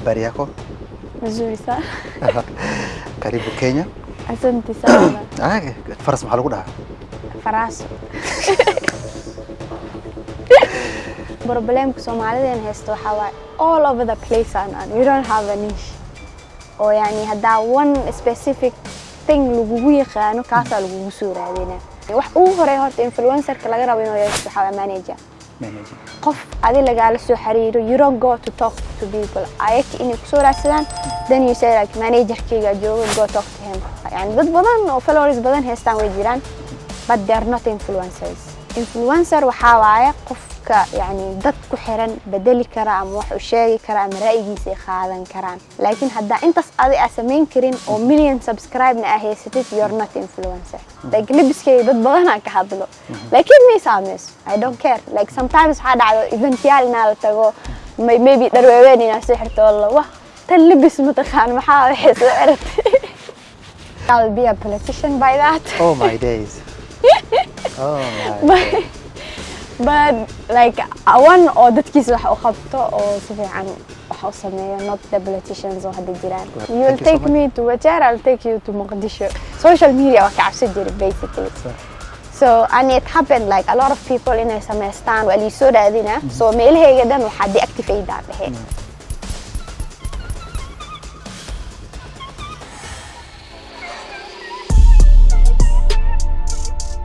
habari yako? Nzuri sana. Karibu Kenya. Asante sana. Faras maxaa lagu dhahaa? Faraso. Problemka Soomaalida haysto waxa waay all over the place and you don't have a niche. Oo yani hada one specific thing lagu yaqaano kaas lagu soo raadina. Wax uu hore horta influencer-ka laga rabo inuu yeesho waxa manager. qof adi laga soo xariiro you don't go to talk to people ayaki inay ku soo raadsadaan then you say like manager-kayga joogo go talk to him yani dad badan oo followers badan haystaan way jiraan but they are not influencers influencer waxa waaye qofka yani dad ku xiran bedeli kara ama wax u sheegi kara ama ra'yigiisa qaadan karaan laakiin hadda intaas adi sameyn karin oo million subscribe na haysatid you are not influencer like libiskay dad badan ka hadlo laakiin me sameys I don't care like sometimes waxa dhacdo eventyaal inaa la tago maybe darweyn inaa soo xirto wah tan libis ma taqaan maxaa waxay soo eratay I'll be a politician by that Oh my days Oh my but like one or dadkiisa wax u qabto oo si fiican wax u sameeyo not the politicians oo hadda jiraan you will take me to Wajeer I'll take you to Mogadishu social media waa ka cabsi jiray basically so and it happened like a lot of people in a sameystaan wali soo raadina so meelahayga dhan waxa deactivate dhahay